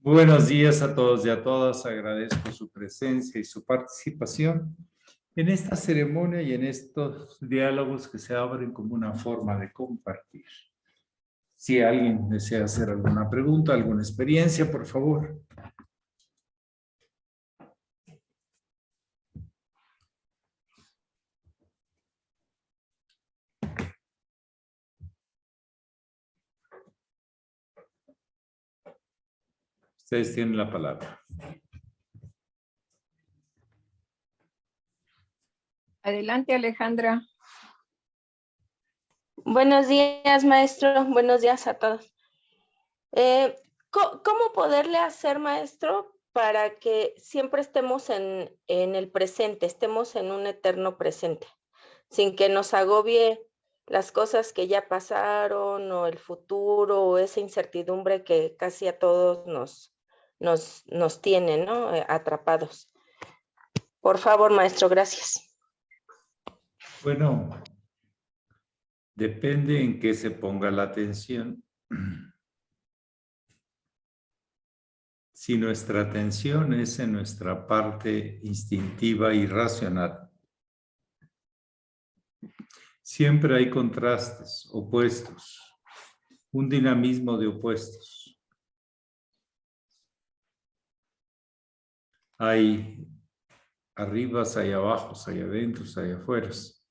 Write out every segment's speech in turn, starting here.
Buenos días a todos y a todas. Agradezco su presencia y su participación en esta ceremonia y en estos diálogos que se abren como una forma de compartir. Si alguien desea hacer alguna pregunta, alguna experiencia, por favor. Ustedes tienen la palabra. Adelante, Alejandra. Buenos días, maestro. Buenos días a todos. ¿Cómo poderle hacer, maestro, para que siempre estemos en el presente, estemos en un eterno presente, sin que nos agobie las cosas que ya pasaron o el futuro o esa incertidumbre que casi a todos nos tiene, ¿no? Atrapados? Por favor, maestro, gracias. Bueno, depende en qué se ponga la atención. Si nuestra atención es en nuestra parte instintiva y racional, siempre hay contrastes, opuestos, un dinamismo de opuestos. Hay arribas, hay abajos, hay adentros, hay afueras.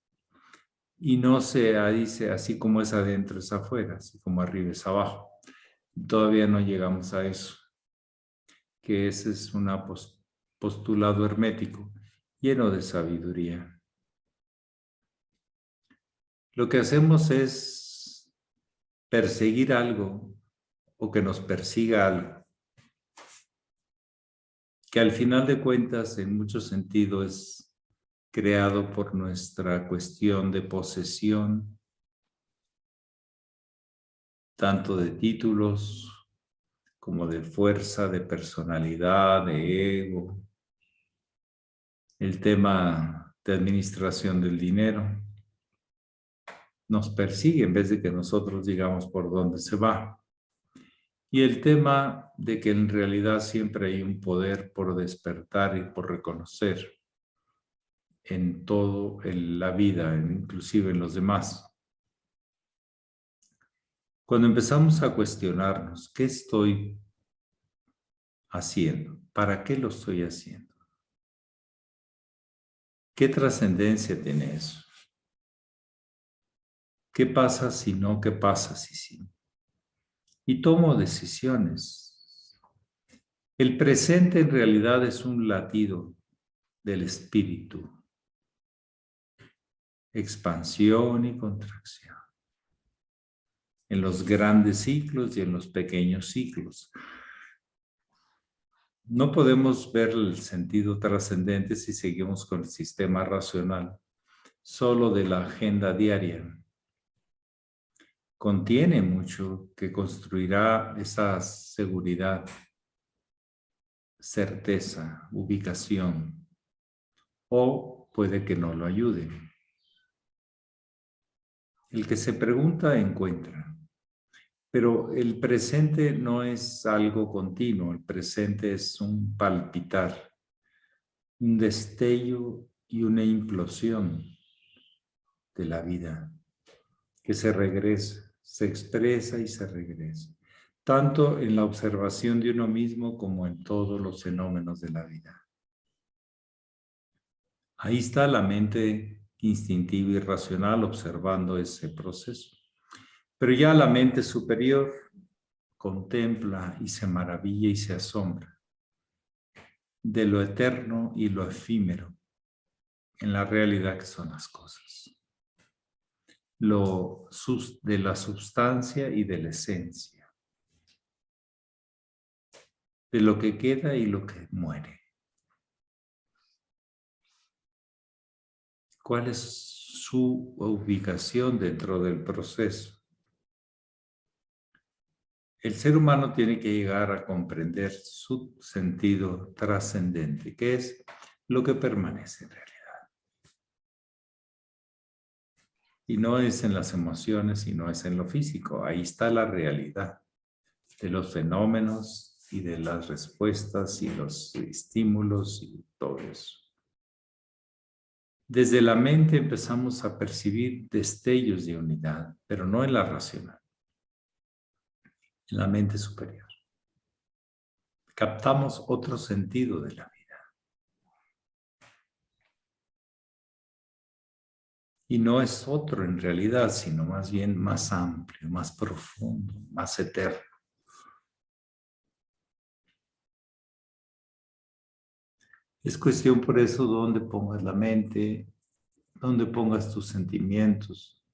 Y no se dice así como es adentro es afuera, así como arriba es abajo. Todavía no llegamos a eso, que ese es un postulado hermético, lleno de sabiduría. Lo que hacemos es perseguir algo o que nos persiga algo, que al final de cuentas en muchos sentidos es creado por nuestra cuestión de posesión, tanto de títulos como de fuerza, de personalidad, de ego, el tema de administración del dinero. Nos persigue en vez de que nosotros digamos por dónde se va. Y el tema de que en realidad siempre hay un poder por despertar y por reconocer en todo en la vida, inclusive en los demás. Cuando empezamos a cuestionarnos, ¿qué estoy haciendo? ¿Para qué lo estoy haciendo? ¿Qué trascendencia tiene eso? ¿Qué pasa si no? ¿Qué pasa si sí? Y tomo decisiones. El presente en realidad es un latido del espíritu. Expansión y contracción. En los grandes ciclos y en los pequeños ciclos. No podemos ver el sentido trascendente si seguimos con el sistema racional, solo de la agenda diaria. Contiene mucho que construirá esa seguridad, certeza, ubicación, o puede que no lo ayude. El que se pregunta encuentra. Pero el presente no es algo continuo, el presente es un palpitar, un destello y una implosión de la vida que se regresa, se expresa y se regresa, tanto en la observación de uno mismo como en todos los fenómenos de la vida. Ahí está la mente instintiva y racional observando ese proceso. Pero ya la mente superior contempla y se maravilla y se asombra de lo eterno y lo efímero en la realidad que son las cosas. De la sustancia y de la esencia. De lo que queda y lo que muere. ¿Cuál es su ubicación dentro del proceso? El ser humano tiene que llegar a comprender su sentido trascendente, que es lo que permanece en realidad. Y no es en las emociones, y no es en lo físico. Ahí está la realidad de los fenómenos y de las respuestas y los estímulos y todo eso. Desde la mente empezamos a percibir destellos de unidad, pero no en la racional, en la mente superior. Captamos otro sentido de la vida. Y no es otro en realidad, sino más bien más amplio, más profundo, más eterno. Es cuestión por eso dónde pongas la mente, dónde pongas tus sentimientos.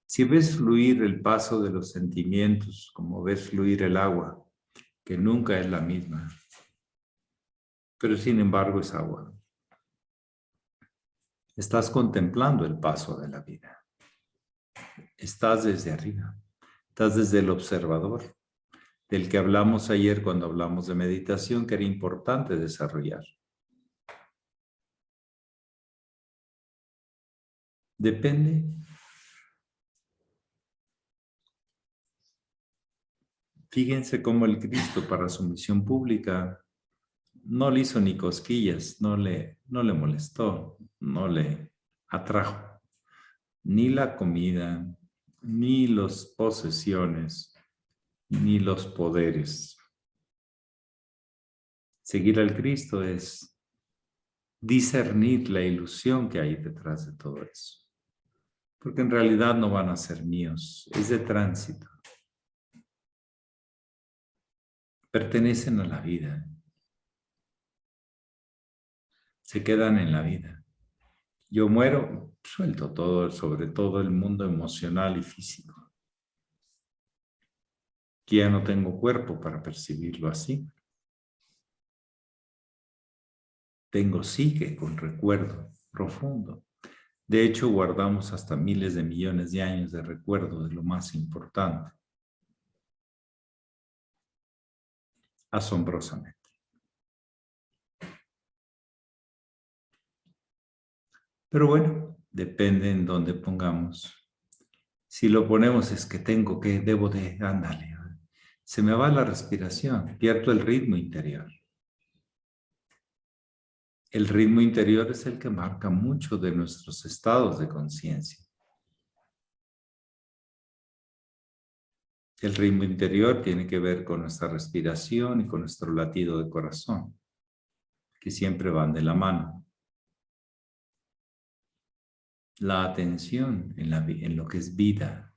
Si ves fluir el paso de los sentimientos, como ves fluir el agua, que nunca es la misma, pero sin embargo es agua. Estás contemplando el paso de la vida. Estás desde arriba, estás desde el observador, del que hablamos ayer cuando hablamos de meditación, que era importante desarrollar. Depende. Fíjense cómo el Cristo para su misión pública no le hizo ni cosquillas, no le molestó, no le atrajo ni la comida, ni las posesiones, ni los poderes. Seguir al Cristo es discernir la ilusión que hay detrás de todo eso. Porque en realidad no van a ser míos, es de tránsito. Pertenecen a la vida. Se quedan en la vida. Yo muero, suelto todo, sobre todo el mundo emocional y físico. Que ya no tengo cuerpo para percibirlo así. Tengo psique con recuerdo profundo. De hecho, guardamos hasta miles de millones de años de recuerdo de lo más importante. Asombrosamente. Pero bueno, depende en dónde pongamos. Si lo ponemos es que tengo que, debo de, ándale. Se me va la respiración, pierdo el ritmo interior. El ritmo interior es el que marca mucho de nuestros estados de conciencia. El ritmo interior tiene que ver con nuestra respiración y con nuestro latido de corazón, que siempre van de la mano. La atención en lo que es vida,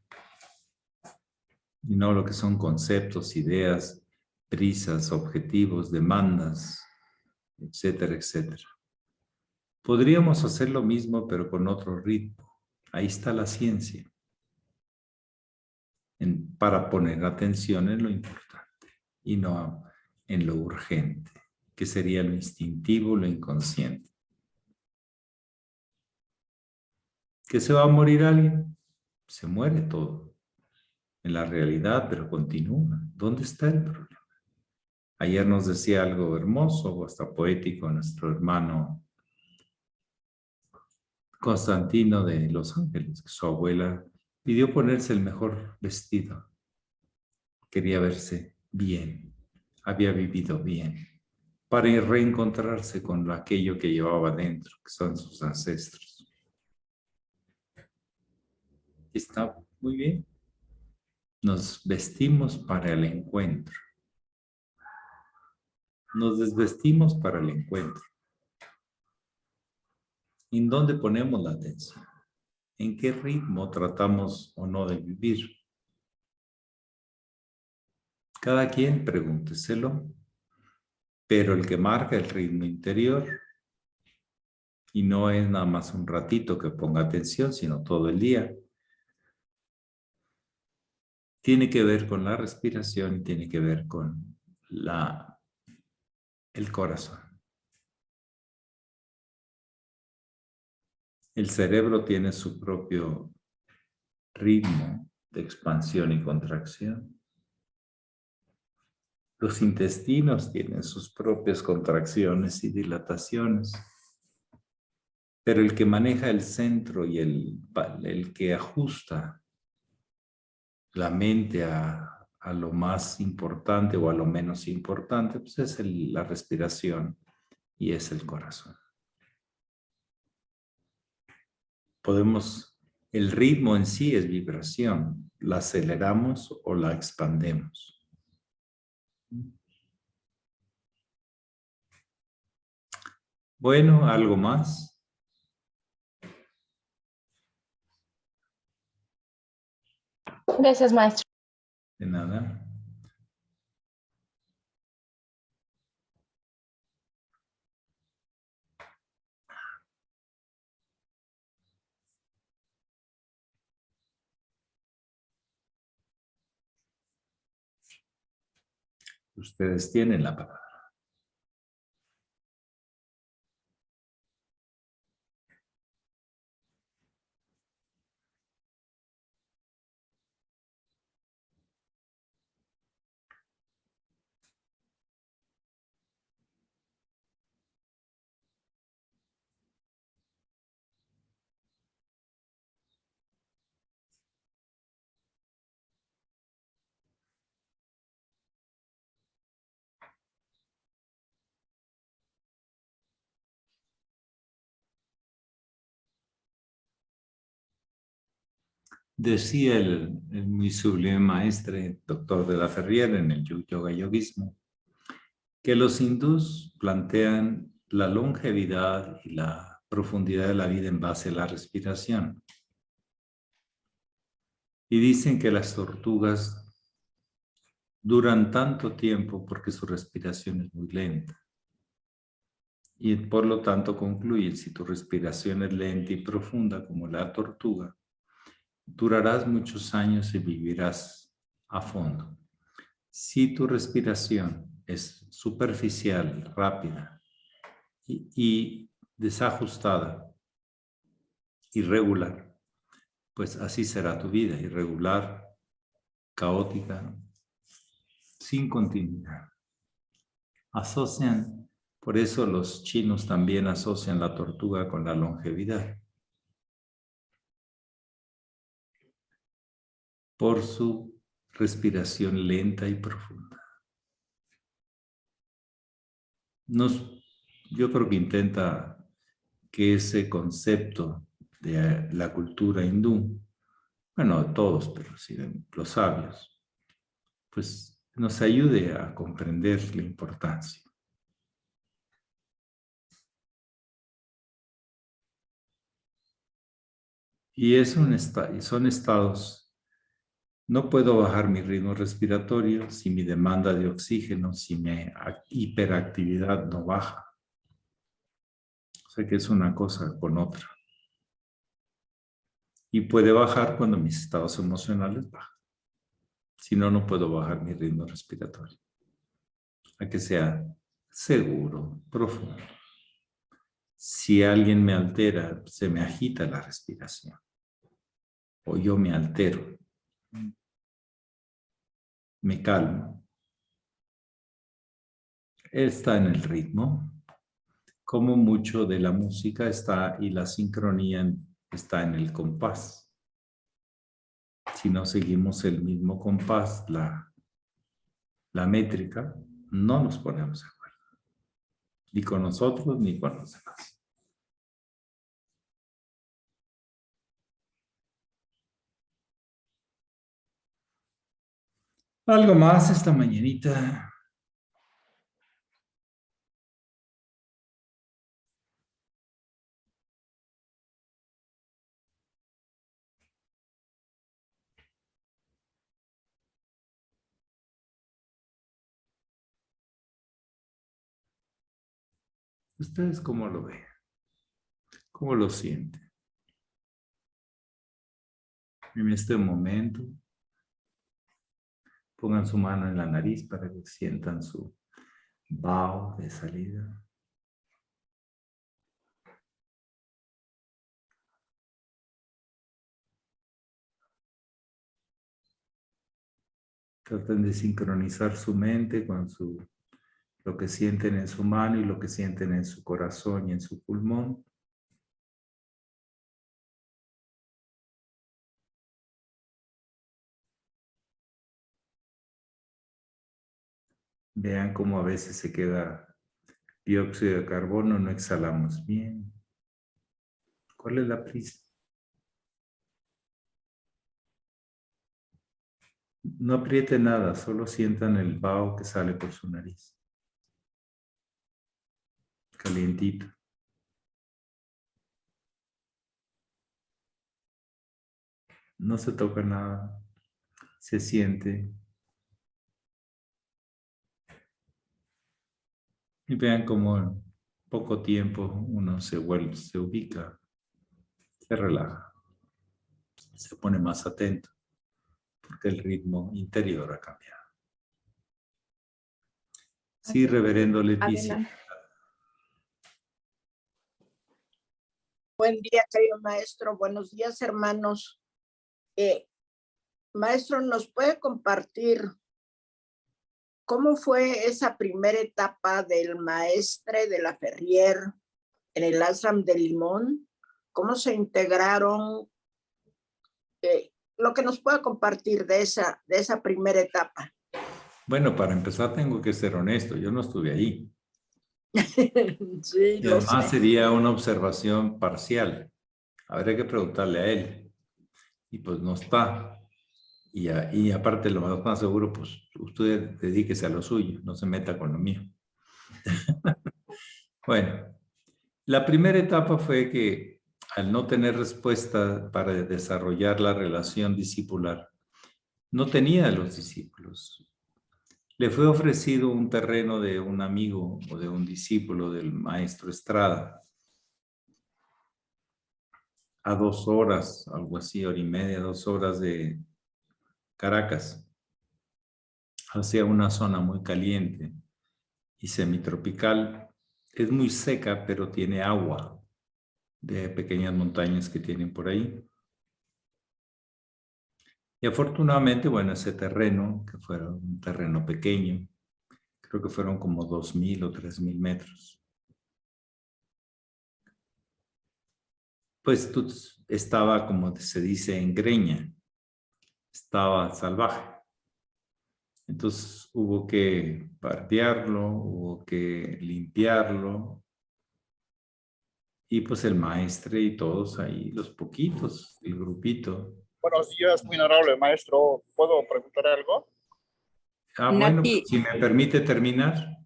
y no lo que son conceptos, ideas, prisas, objetivos, demandas, etcétera, etcétera. Podríamos hacer lo mismo, pero con otro ritmo. Ahí está la ciencia. Para poner atención en lo importante y no en lo urgente, que sería lo instintivo, lo inconsciente. ¿Que se va a morir alguien? Se muere todo. En la realidad, pero continúa. ¿Dónde está el problema? Ayer nos decía algo hermoso o hasta poético nuestro hermano Constantino de Los Ángeles, que su abuela pidió ponerse el mejor vestido. Quería verse bien, había vivido bien, para reencontrarse con aquello que llevaba dentro, que son sus ancestros. Está muy bien. Nos vestimos para el encuentro. Nos desvestimos para el encuentro. ¿En dónde ponemos la atención? ¿En qué ritmo tratamos o no de vivir? Cada quien pregúnteselo, pero el que marca el ritmo interior, y no es nada más un ratito que ponga atención, sino todo el día, tiene que ver con la respiración y tiene que ver con el corazón. El cerebro tiene su propio ritmo de expansión y contracción. Los intestinos tienen sus propias contracciones y dilataciones. Pero el que maneja el centro y el que ajusta la mente a a lo más importante o a lo menos importante, pues es la respiración y es el corazón. El ritmo en sí es vibración, la aceleramos o la expandemos. Bueno, ¿algo más? Gracias, maestro. De nada. Ustedes tienen la palabra. Decía el muy sublime maestre, doctor de la Ferriera, en el Yoga Yogismo, que los hindús plantean la longevidad y la profundidad de la vida en base a la respiración. Y dicen que las tortugas duran tanto tiempo porque su respiración es muy lenta. Y por lo tanto concluyen, si tu respiración es lenta y profunda como la tortuga, durarás muchos años y vivirás a fondo. Si tu respiración es superficial, rápida y desajustada, irregular, pues así será tu vida, irregular, caótica, sin continuidad. Por eso los chinos también asocian la tortuga con la longevidad, por su respiración lenta y profunda. Yo creo que intenta que ese concepto de la cultura hindú, bueno, de todos, pero sí de los sabios, pues nos ayude a comprender la importancia. Y son estados. No puedo bajar mi ritmo respiratorio si mi demanda de oxígeno, si mi hiperactividad no baja. O sea que es una cosa con otra. Y puede bajar cuando mis estados emocionales bajan. Si no, no puedo bajar mi ritmo respiratorio. A que sea seguro, profundo. Si alguien me altera, se me agita la respiración. O yo me altero. Me calmo. Está en el ritmo. Como mucho de la música está y la sincronía está en el compás. Si no seguimos el mismo compás, la métrica, no nos ponemos de acuerdo. Ni con nosotros ni con los demás. ¿Algo más esta mañanita? ¿Ustedes cómo lo ven? ¿Cómo lo sienten? En este momento, pongan su mano en la nariz para que sientan su vaho de salida. Traten de sincronizar su mente con lo que sienten en su mano y lo que sienten en su corazón y en su pulmón. Vean cómo a veces se queda dióxido de carbono, no exhalamos bien. ¿Cuál es la prisa? No apriete nada, solo sientan el vaho que sale por su nariz. Calientito. No se toca nada. Se siente. Y vean cómo en poco tiempo uno se vuelve, se ubica, se relaja, se pone más atento, porque el ritmo interior ha cambiado. Sí, reverendo Leticia. Adelante. Buen día, querido maestro. Buenos días, hermanos. Maestro, ¿nos puede compartir cómo fue esa primera etapa del maestre de la Ferrier en el ashram de Limón? ¿Cómo se integraron? Lo que nos pueda compartir de esa primera etapa. Bueno, para empezar tengo que ser honesto, yo no estuve ahí. Sí, Y lo además sé. sería una observación parcial. Habría que preguntarle a él. Y pues no está. Y aparte, lo más seguro, pues usted dedíquese a lo suyo, no se meta con lo mío. Bueno, la primera etapa fue que al no tener respuesta para desarrollar la relación discipular, no tenía a los discípulos. Le fue ofrecido un terreno de un amigo o de un discípulo del maestro Estrada, a 2 horas, algo así, 1 hora y media, 2 horas de Caracas, hacia una zona muy caliente y semitropical. Es muy seca, pero tiene agua de pequeñas montañas que tienen por ahí. Y afortunadamente, bueno, ese terreno, que fue un terreno pequeño, creo que fueron como 2,000 o 3,000 metros. Pues estaba, como se dice, en greña, estaba salvaje. Entonces hubo que bardearlo, hubo que limpiarlo. Y pues el maestre y todos ahí, los poquitos, el grupito. Buenos días, muy honorable maestro. ¿Puedo preguntar algo? Bueno, Nati, pues, si me permite terminar.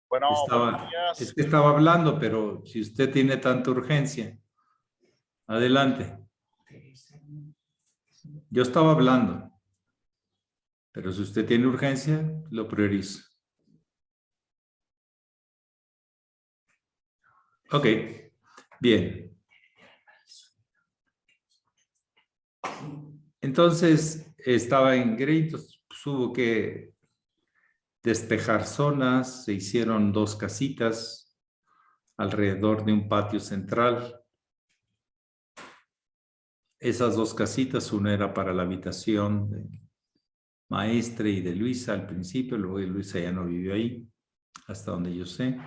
Bueno, buenos Es días. que estaba hablando, pero si usted tiene tanta urgencia, adelante. Yo estaba hablando, pero si usted tiene urgencia, lo priorizo. Ok, bien. Entonces, estaba en gritos, pues, hubo que despejar zonas, se hicieron 2 casitas alrededor de un patio central. Esas 2 casitas, una era para la habitación de maestre y de Luisa al principio, luego Luisa ya no vivió ahí, hasta donde yo sé.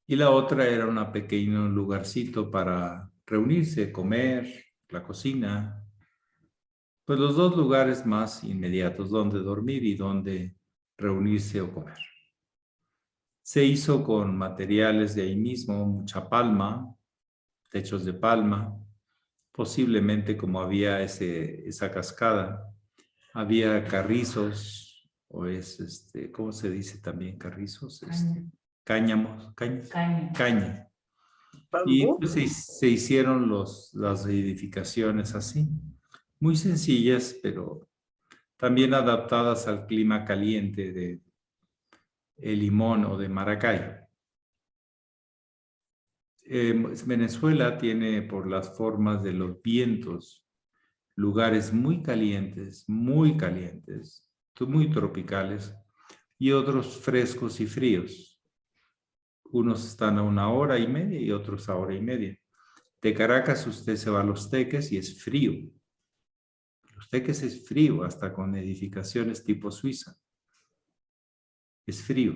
Y la otra era un pequeño lugarcito para reunirse, comer, la cocina. Pues los 2 lugares más inmediatos donde dormir y donde reunirse o comer. Se hizo con materiales de ahí mismo, mucha palma, techos de palma, posiblemente como había esa cascada, había carrizos, o ¿cómo se dice también carrizos? Cáñamos, caña. Y ¿Bambú? pues se hicieron las edificaciones así, muy sencillas, pero también adaptadas al clima caliente de Limón o de Maracay. Venezuela tiene, por las formas de los vientos, lugares muy calientes, muy tropicales, y otros frescos y fríos. Unos están a 1 hora y media y otros a 1 hora y media. De Caracas usted se va a Los Teques y es frío. Los Teques es frío, hasta con edificaciones tipo Suiza. Es frío.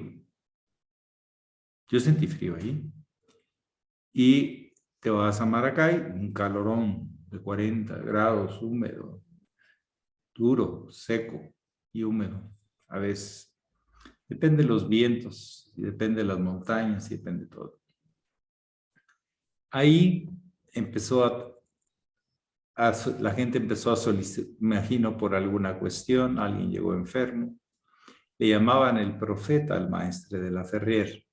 Yo sentí frío ahí. Y te vas a Maracay, un calorón de 40 grados, húmedo, duro, seco. y húmedo. A veces depende de los vientos, y depende de las montañas, y depende de todo. Ahí empezó la gente empezó a solicitar, imagino por alguna cuestión, alguien llegó enfermo. Le llamaban el profeta al maestre de la Ferrier.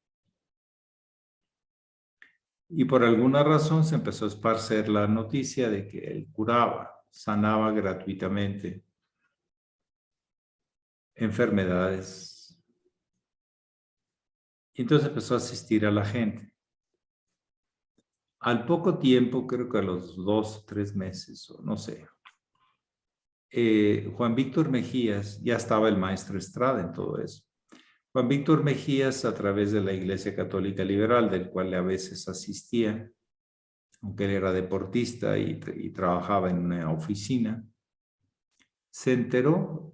Y por alguna razón se empezó a esparcer la noticia de que él curaba, sanaba gratuitamente enfermedades. Y entonces empezó a asistir a la gente. Al poco tiempo, creo que a los 2 o 3 meses, o no sé, Juan Víctor Mejías, ya estaba el maestro Estrada en todo eso. Juan Víctor Mejías, a través de la Iglesia Católica Liberal, del cual a veces asistía, aunque él era deportista y trabajaba en una oficina, se enteró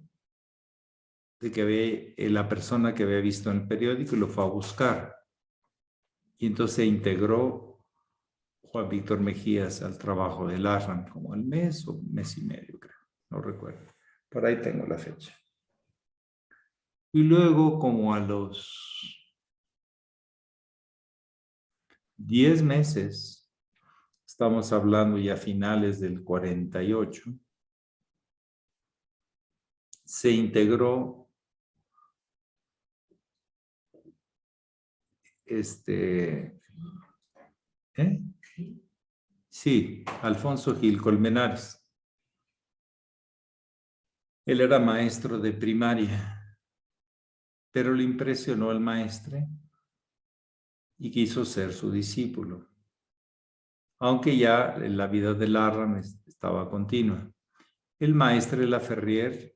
de que la persona que había visto en el periódico y lo fue a buscar. Y entonces se integró Juan Víctor Mejías al trabajo del ARRAM, como el mes o mes y medio, creo, no recuerdo. Por ahí tengo la fecha. Y luego, como a los 10 meses, estamos hablando ya finales del 48, se integró Sí, Alfonso Gil Colmenares. Él era maestro de primaria, pero le impresionó al maestre y quiso ser su discípulo, aunque ya la vida del ARRAM estaba continua. El maestre Laferrier,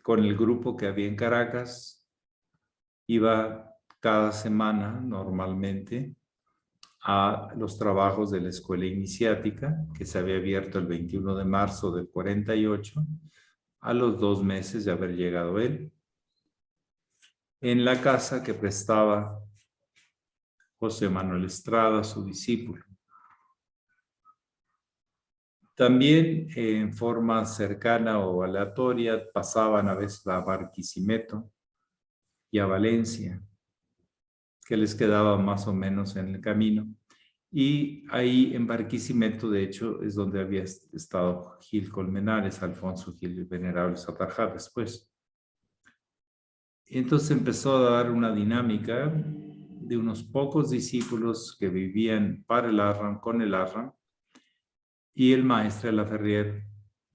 con el grupo que había en Caracas, iba cada semana normalmente a los trabajos de la escuela iniciática, que se había abierto el 21 de marzo del 48, a los 2 meses de haber llegado él, en la casa que prestaba José Manuel Estrada, su discípulo. También en forma cercana o aleatoria pasaban a veces a Barquisimeto y a Valencia, que les quedaba más o menos en el camino. Y ahí en Barquisimeto, de hecho, es donde había estado Gil Colmenares, Alfonso Gil Venerable Satajá después. Y entonces empezó a dar una dinámica de unos pocos discípulos que vivían para el ARRAM, con el ARRAM, y el maestro Laferrier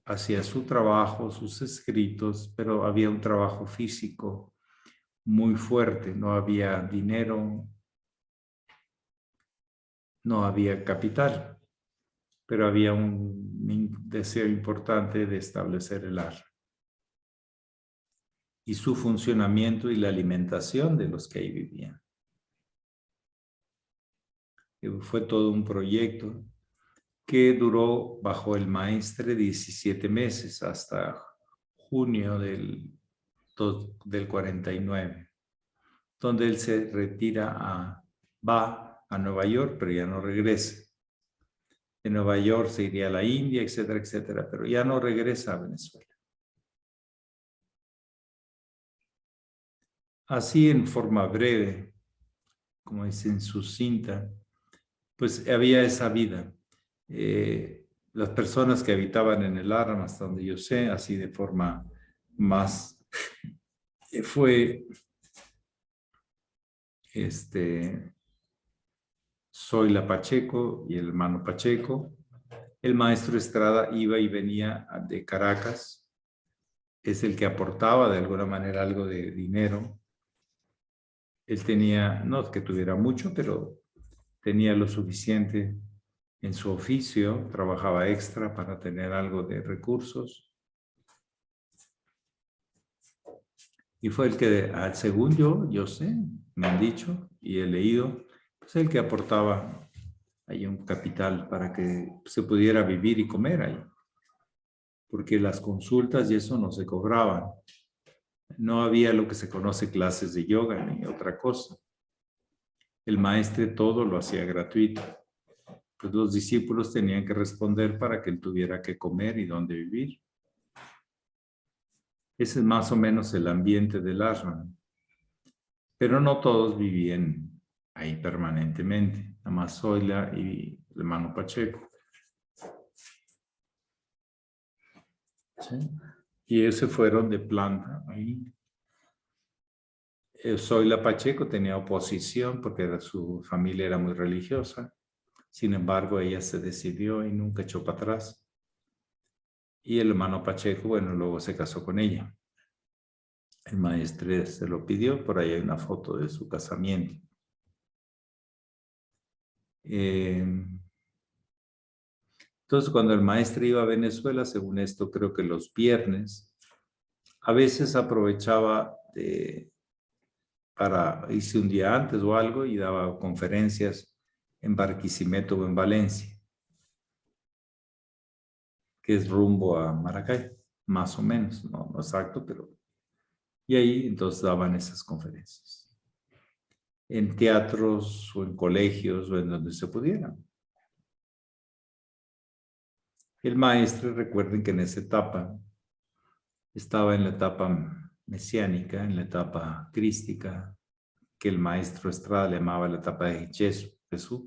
hacía su trabajo, sus escritos, pero había un trabajo físico muy fuerte, no había dinero, no había capital, pero había un deseo importante de establecer el ARRAM y su funcionamiento y la alimentación de los que ahí vivían. Fue todo un proyecto que duró bajo el maestre 17 meses hasta junio del 49, donde él se retira va a Nueva York, pero ya no regresa. De Nueva York se iría a la India, etcétera, etcétera, pero ya no regresa a Venezuela. Así, en forma breve, como dicen sucinta, pues había esa vida. Las personas que habitaban en el ARRAM, hasta donde yo sé, así de forma más, fue Zoila Pacheco y el hermano Pacheco. El maestro Estrada iba y venía de Caracas, es el que aportaba de alguna manera algo de dinero. Él tenía, no que tuviera mucho, pero tenía lo suficiente en su oficio, trabajaba extra para tener algo de recursos. Y fue el que, según yo sé, me han dicho y he leído, pues el que aportaba ahí un capital para que se pudiera vivir y comer ahí. Porque las consultas y eso no se cobraban. No había lo que se conoce clases de yoga ni otra cosa. El maestre todo lo hacía gratuito. Pues los discípulos tenían que responder para que él tuviera que comer y dónde vivir. Ese es más o menos el ambiente del ashram. Pero no todos vivían ahí permanentemente. Nada más Zoila y el hermano Pacheco. ¿Sí? Y ellos se fueron de planta ahí. Zoila Pacheco tenía oposición porque su familia era muy religiosa. Sin embargo, ella se decidió y nunca echó para atrás. Y el hermano Pacheco, bueno, luego se casó con ella. El maestre se lo pidió, por ahí hay una foto de su casamiento. Entonces, cuando el maestre iba a Venezuela, según esto, creo que los viernes, a veces aprovechaba para irse un día antes o algo y daba conferencias en Barquisimeto o en Valencia, que es rumbo a Maracay, más o menos, no exacto, pero... Y ahí entonces daban esas conferencias. En teatros o en colegios o en donde se pudiera. El maestro, recuerden que en esa etapa, estaba en la etapa mesiánica, en la etapa crística, que el maestro Estrada le llamaba la etapa de Jesús.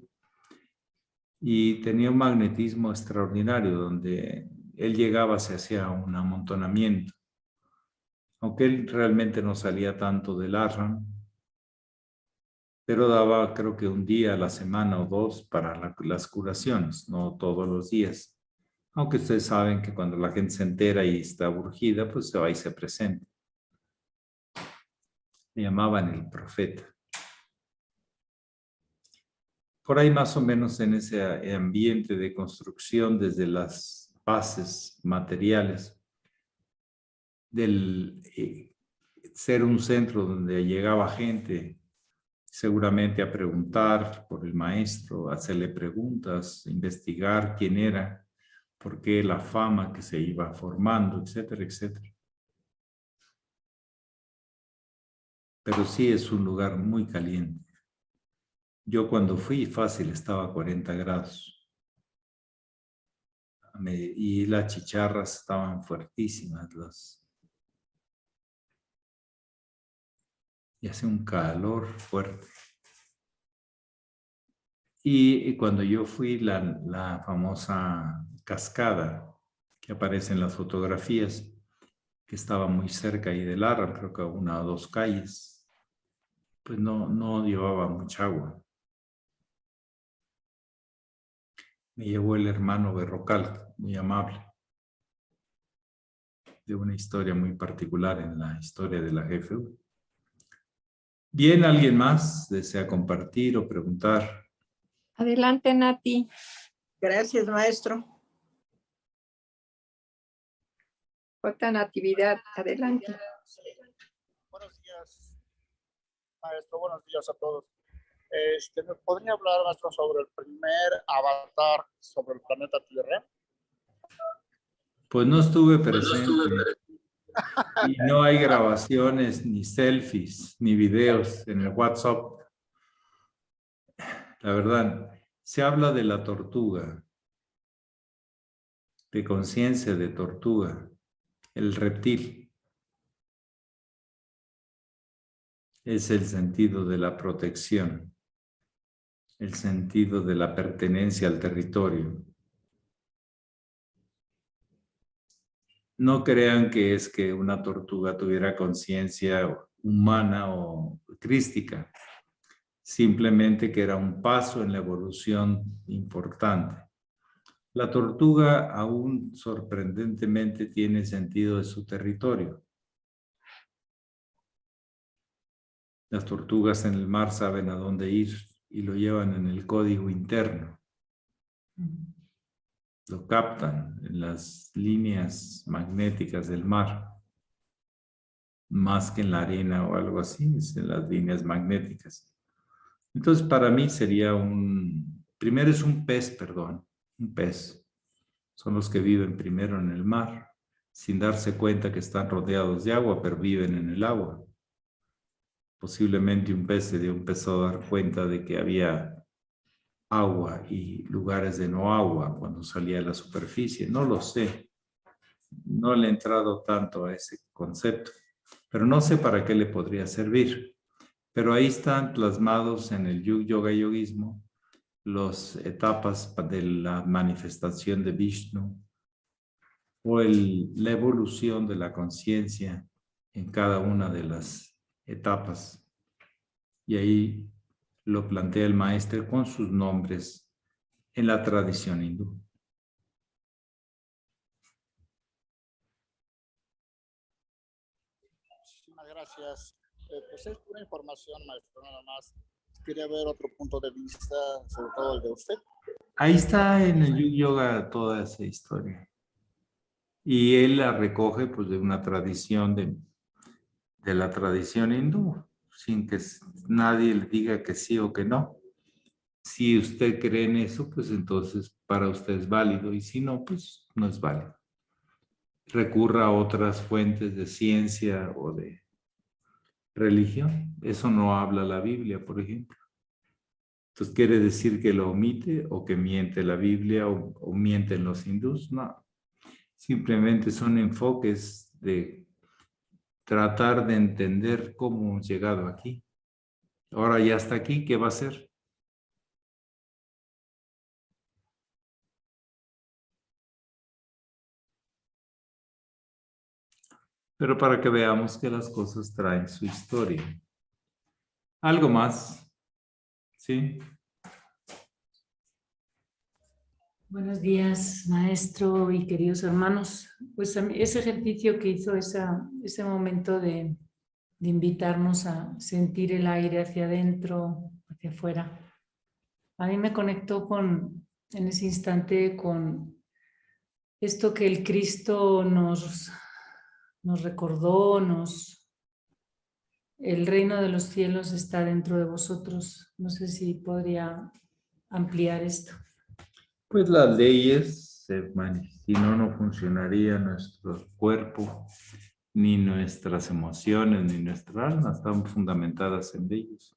Y tenía un magnetismo extraordinario, donde él llegaba, se hacía un amontonamiento. Aunque él realmente no salía tanto del ashram, pero daba creo que un día a la semana o dos para las curaciones, no todos los días. Aunque ustedes saben que cuando la gente se entera y está urgida, pues se va y se presenta. Le llamaban el profeta. Por ahí más o menos en ese ambiente de construcción desde las bases materiales del ser un centro donde llegaba gente seguramente a preguntar por el maestro, a hacerle preguntas, investigar quién era, por qué la fama que se iba formando, etcétera, etcétera. Pero sí es un lugar muy caliente. Yo cuando fui fácil estaba a 40 grados. Y las chicharras estaban fuertísimas. Y hace un calor fuerte. Y cuando yo fui, la famosa cascada que aparece en las fotografías, que estaba muy cerca ahí del ashram, creo que a 1 o 2 calles, pues no llevaba mucha agua. Me llevó el hermano Berrocal, muy amable, de una historia muy particular en la historia de la GFU. Bien, ¿alguien más desea compartir o preguntar? Adelante, Nati. Gracias, maestro. Otra Natividad, adelante. Buenos días, maestro. Buenos días a todos. ¿Me podría hablar, maestro, sobre el primer avatar sobre el planeta Tierra? Pues no estuve presente. Y no hay grabaciones, ni selfies, ni videos en el WhatsApp. La verdad, se habla de la tortuga, de conciencia de tortuga, el reptil. Es el sentido de la protección, el sentido de la pertenencia al territorio. No crean que es que una tortuga tuviera conciencia humana o crística. Simplemente que era un paso en la evolución importante. La tortuga aún sorprendentemente tiene sentido de su territorio. Las tortugas en el mar saben a dónde ir y lo llevan en el código interno. Lo captan en las líneas magnéticas del mar. Más que en la arena o algo así, es en las líneas magnéticas. Entonces, para mí sería primero es un pez. Son los que viven primero en el mar, sin darse cuenta que están rodeados de agua, pero viven en el agua. Posiblemente un pez se empezó a dar cuenta de que había agua y lugares de no agua cuando salía a la superficie. No lo sé. no le he entrado tanto a ese concepto, pero no sé para qué le podría servir. Pero ahí están plasmados en el yoga yogismo las etapas de la manifestación de Vishnu o la evolución de la conciencia en cada una de las etapas. Y ahí lo plantea el maestro con sus nombres en la tradición hindú. Muchísimas gracias. Pues es pura información, maestro, nada más. Quería ver otro punto de vista, sobre todo el de usted. Ahí está en el yoga toda esa historia. Y él la recoge pues de una tradición de la tradición hindú, sin que nadie le diga que sí o que no. Si usted cree en eso, pues entonces para usted es válido, y si no, pues no es válido. Recurra a otras fuentes de ciencia o de religión. Eso no habla la Biblia, por ejemplo. Entonces, ¿quiere decir que lo omite o que miente la Biblia o mienten los hindús? No. Simplemente son enfoques de tratar de entender cómo hemos llegado aquí. Ahora ya está aquí, ¿qué va a hacer? Pero para que veamos que las cosas traen su historia. ¿Algo más? ¿Sí? Buenos días, maestro y queridos hermanos. Pues ese ejercicio que hizo, ese momento de invitarnos a sentir el aire hacia adentro, hacia afuera, a mí me conectó en ese instante con esto que el Cristo nos recordó, el reino de los cielos está dentro de vosotros. No sé si podría ampliar esto. Pues las leyes, si no, no funcionaría nuestro cuerpo, ni nuestras emociones, ni nuestra alma, están fundamentadas en leyes.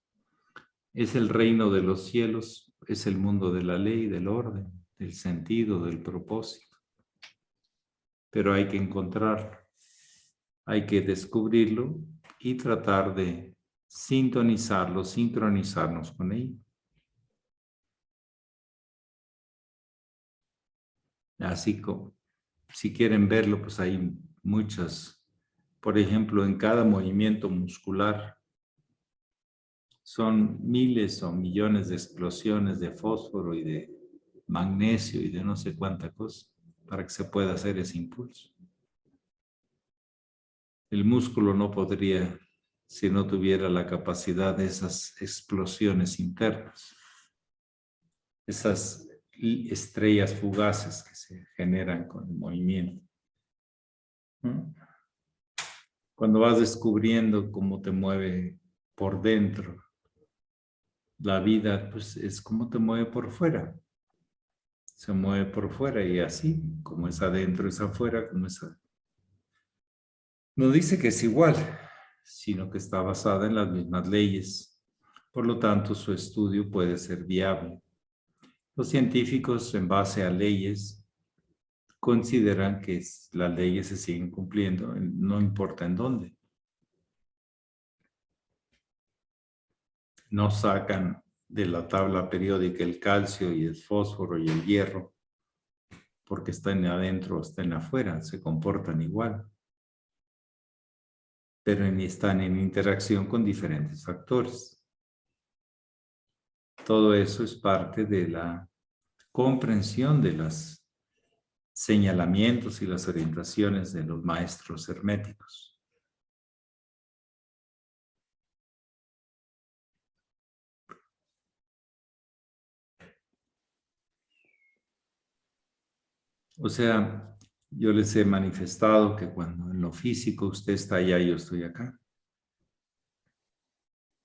Es el reino de los cielos, es el mundo de la ley, del orden, del sentido, del propósito. Pero hay que encontrarlo, hay que descubrirlo y tratar de sintonizarlo, sincronizarnos con él. Así como, si quieren verlo, pues hay muchas. Por ejemplo, en cada movimiento muscular son miles o millones de explosiones de fósforo y de magnesio y de no sé cuánta cosa para que se pueda hacer ese impulso. El músculo no podría si no tuviera la capacidad de esas explosiones internas, esas estrellas fugaces que se generan con el movimiento. Cuando vas descubriendo cómo te mueve por dentro la vida, pues es como te mueve por fuera. Se mueve por fuera y así, como es adentro, es afuera, como es adentro. No dice que es igual, sino que está basada en las mismas leyes. Por lo tanto, su estudio puede ser viable. Los científicos, en base a leyes, consideran que las leyes se siguen cumpliendo, no importa en dónde. No sacan de la tabla periódica el calcio y el fósforo y el hierro porque están adentro o están afuera, se comportan igual. Pero están en interacción con diferentes factores. Todo eso es parte de la comprensión de los señalamientos y las orientaciones de los maestros herméticos. O sea, yo les he manifestado que cuando en lo físico usted está allá, yo estoy acá.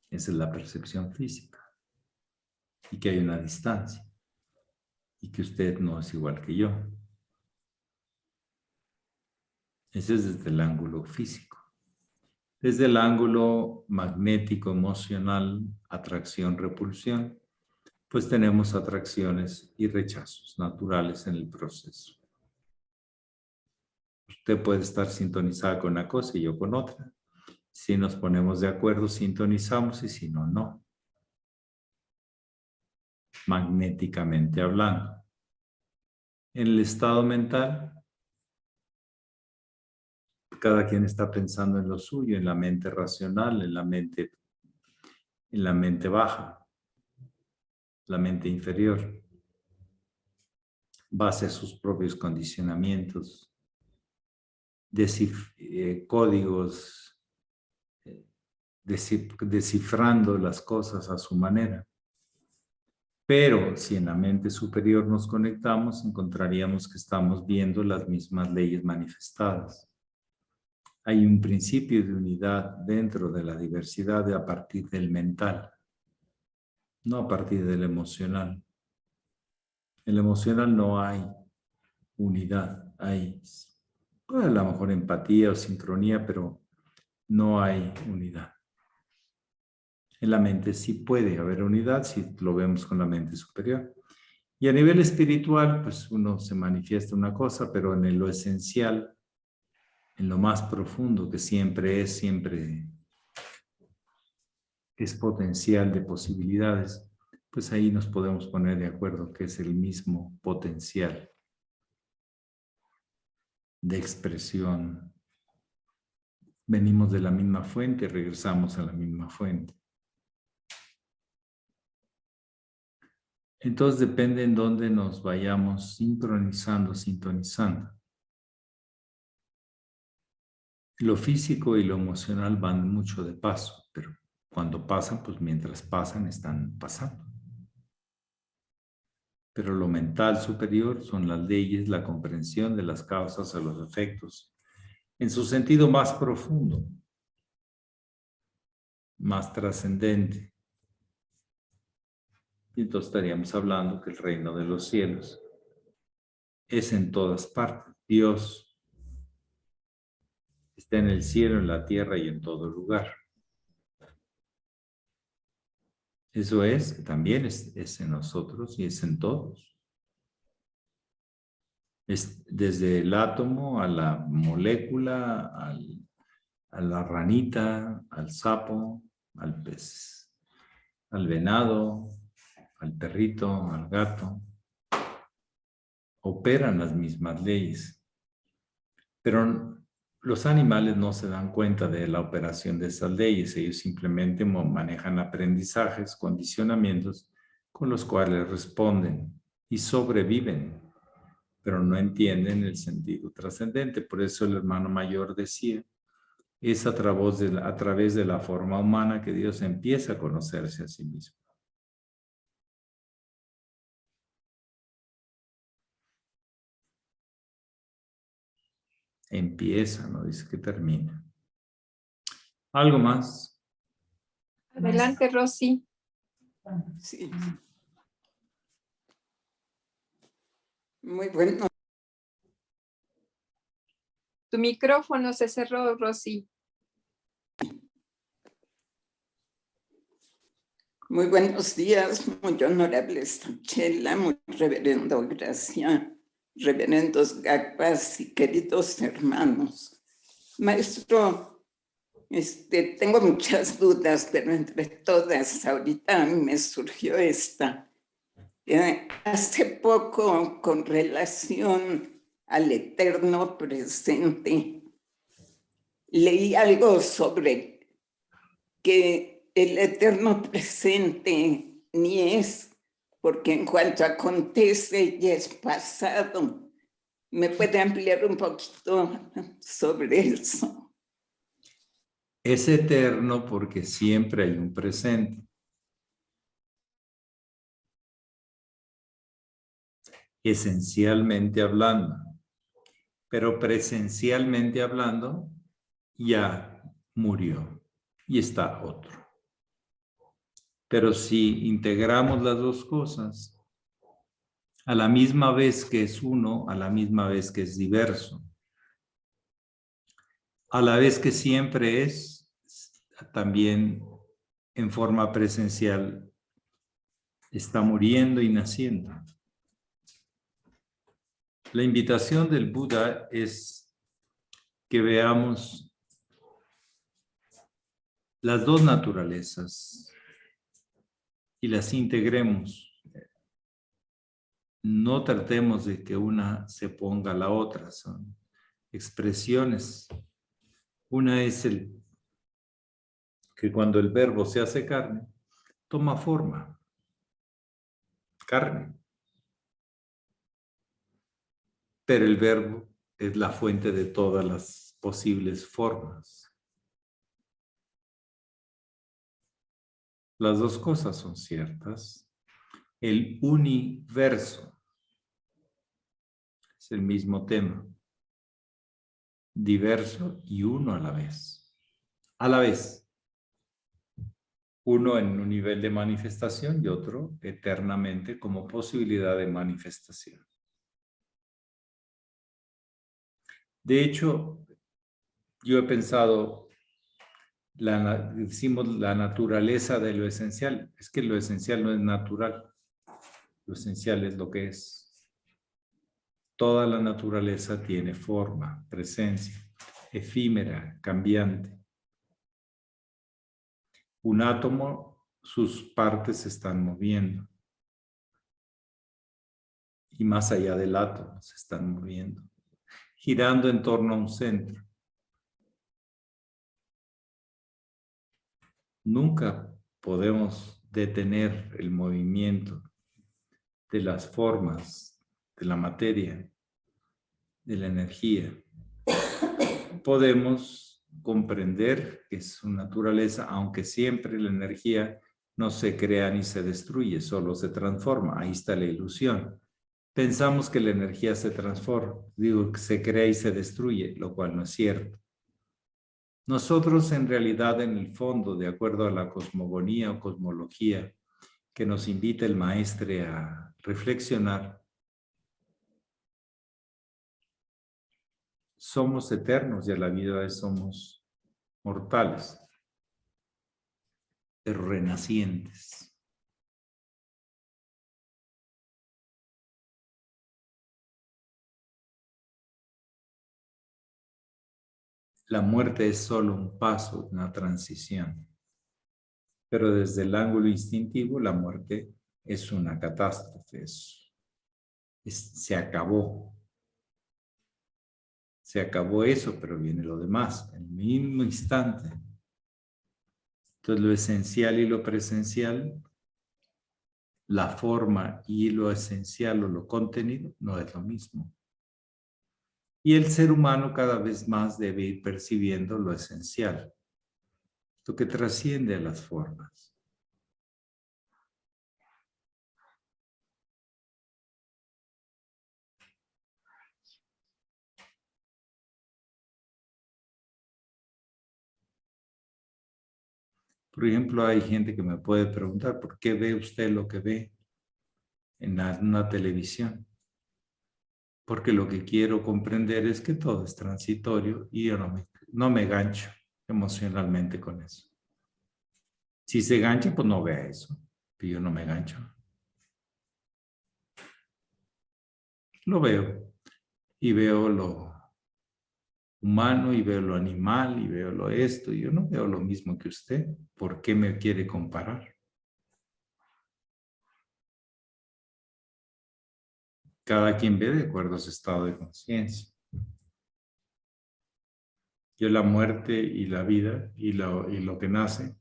Esa es la percepción física. Y que hay una distancia. Y que usted no es igual que yo. Ese es desde el ángulo físico. Desde el ángulo magnético, emocional, atracción, repulsión, pues tenemos atracciones y rechazos naturales en el proceso. Usted puede estar sintonizada con una cosa y yo con otra. Si nos ponemos de acuerdo, sintonizamos y si no, no. Magnéticamente hablando. En el estado mental, cada quien está pensando en lo suyo, en la mente racional, en la mente baja, la mente inferior, base a sus propios condicionamientos, códigos, descifrando las cosas a su manera. Pero si en la mente superior nos conectamos, encontraríamos que estamos viendo las mismas leyes manifestadas. Hay un principio de unidad dentro de la diversidad a partir del mental, no a partir del emocional. En el emocional no hay unidad, hay a lo mejor empatía o sincronía, pero no hay unidad. En la mente sí puede haber unidad si lo vemos con la mente superior. Y a nivel espiritual, pues uno se manifiesta una cosa, pero en lo esencial, en lo más profundo, que siempre es potencial de posibilidades, pues ahí nos podemos poner de acuerdo que es el mismo potencial de expresión. Venimos de la misma fuente, regresamos a la misma fuente. Entonces depende en dónde nos vayamos sincronizando, sintonizando. Lo físico y lo emocional van mucho de paso, pero cuando pasan, pues mientras pasan, están pasando. Pero lo mental superior son las leyes, la comprensión de las causas a los efectos, en su sentido más profundo, más trascendente. Y entonces estaríamos hablando que el reino de los cielos es en todas partes. Dios está en el cielo, en la tierra y en todo lugar. Eso es, también es en nosotros y es en todos. Es desde el átomo a la molécula, a la ranita, al sapo, al pez, al venado, al perrito, al gato. Operan las mismas leyes. Pero los animales no se dan cuenta de la operación de esas leyes. Ellos simplemente manejan aprendizajes, condicionamientos con los cuales responden y sobreviven, pero no entienden el sentido trascendente. Por eso el hermano mayor decía, es a través de la forma humana que Dios empieza a conocerse a sí mismo. Empieza, no dice que termina. ¿Algo más? Adelante, Rosy. Sí. Muy bueno. Tu micrófono se cerró, Rosy. Muy buenos días, muy honorable Chela, muy reverendo Gracia, reverendos Gagpas y queridos hermanos. Maestro, tengo muchas dudas, pero entre todas ahorita me surgió esta. Hace poco, con relación al eterno presente, leí algo sobre que el eterno presente ni es, porque en cuanto acontece ya es pasado. ¿Me puede ampliar un poquito sobre eso? Es eterno porque siempre hay un presente. Esencialmente hablando. Pero presencialmente hablando, ya murió y está otro. Pero si integramos las dos cosas, a la misma vez que es uno, a la misma vez que es diverso, a la vez que siempre es, también en forma presencial, está muriendo y naciendo. La invitación del Buda es que veamos las dos naturalezas y las integremos. No tratemos de que una se ponga a la otra, son expresiones. Una es que cuando el verbo se hace carne, toma forma, carne. Pero el verbo es la fuente de todas las posibles formas. Las dos cosas son ciertas. El universo es el mismo tema. Diverso y uno a la vez. A la vez. Uno en un nivel de manifestación y otro eternamente como posibilidad de manifestación. De hecho, yo he pensado, decimos la naturaleza de lo esencial. Es que lo esencial no es natural. Lo esencial es lo que es. Toda la naturaleza tiene forma, presencia, efímera, cambiante. Un átomo, sus partes se están moviendo. Y más allá del átomo se están moviendo. Girando en torno a un centro. Nunca podemos detener el movimiento de las formas, de la materia, de la energía. Podemos comprender que es su naturaleza, aunque siempre la energía no se crea ni se destruye, solo se transforma. Ahí está la ilusión. Pensamos que la energía se transforma, digo, que se crea y se destruye, lo cual no es cierto. Nosotros en realidad en el fondo, de acuerdo a la cosmogonía o cosmología que nos invita el maestre a reflexionar, somos eternos y a la vida somos mortales, pero renacientes. La muerte es solo un paso, una transición. Pero desde el ángulo instintivo, la muerte es una catástrofe. Se acabó. Se acabó eso, pero viene lo demás, en el mismo instante. Entonces, lo esencial y lo presencial, la forma y lo esencial o lo contenido, no es lo mismo. Y el ser humano cada vez más debe ir percibiendo lo esencial, lo que trasciende a las formas. Por ejemplo, hay gente que me puede preguntar, ¿por qué ve usted lo que ve en una televisión? Porque lo que quiero comprender es que todo es transitorio y yo no me gancho emocionalmente con eso. Si se gancha, pues no vea eso, pero yo no me gancho. Lo veo y veo lo humano y veo lo animal y veo lo esto. Yo no veo lo mismo que usted. ¿Por qué me quiere comparar? Cada quien ve de acuerdo a su estado de conciencia. Yo la muerte y la vida y lo que nace,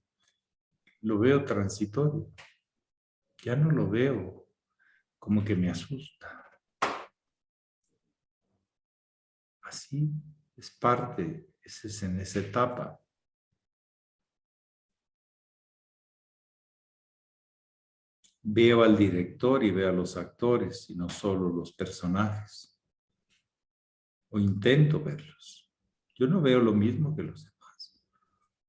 lo veo transitorio. Ya no lo veo como que me asusta. Así es parte, es en esa etapa. Veo al director y veo a los actores y no solo los personajes. O intento verlos. Yo no veo lo mismo que los demás.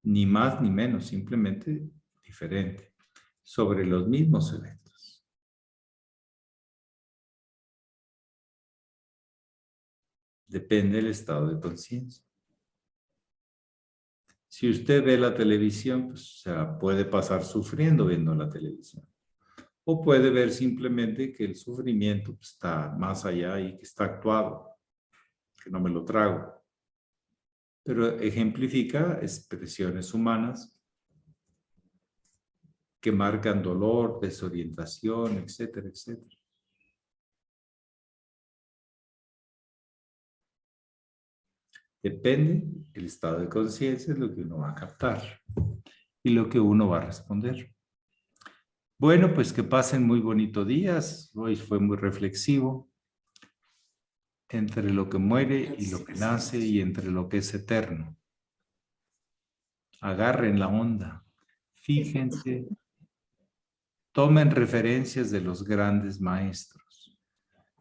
Ni más ni menos, simplemente diferente. Sobre los mismos eventos. Depende del estado de conciencia. Si usted ve la televisión, pues se la puede pasar sufriendo viendo la televisión. O puede ver simplemente que el sufrimiento está más allá y que está actuado, que no me lo trago. pero ejemplifica expresiones humanas que marcan dolor, desorientación, etcétera, etcétera. Depende del estado de conciencia, es lo que uno va a captar y lo que uno va a responder. Bueno, pues que pasen muy bonitos días. Hoy fue muy reflexivo entre lo que muere y lo que nace y entre lo que es eterno. Agarren la onda, fíjense, tomen referencias de los grandes maestros,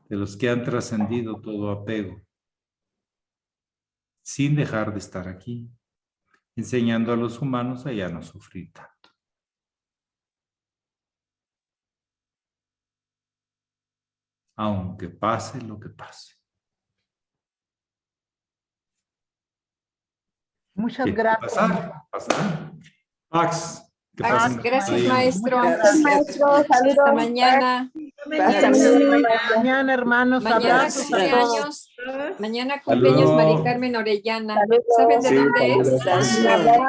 de los que han trascendido todo apego, sin dejar de estar aquí, enseñando a los humanos a ya no sufrir tanto. Aunque pase lo que pase. Muchas ¿Qué gracias. pasará? Pax. Que Pax, pasen gracias, ahí. maestro. Gracias. Hasta mañana. Hasta Mañana, hermanos, Mañana abrazos a todos. cumpleaños. Mañana cumpleaños Saludos. Mari Carmen Orellana. Saludos. ¿Saben de Sí, dónde es? saludos. Un abrazo.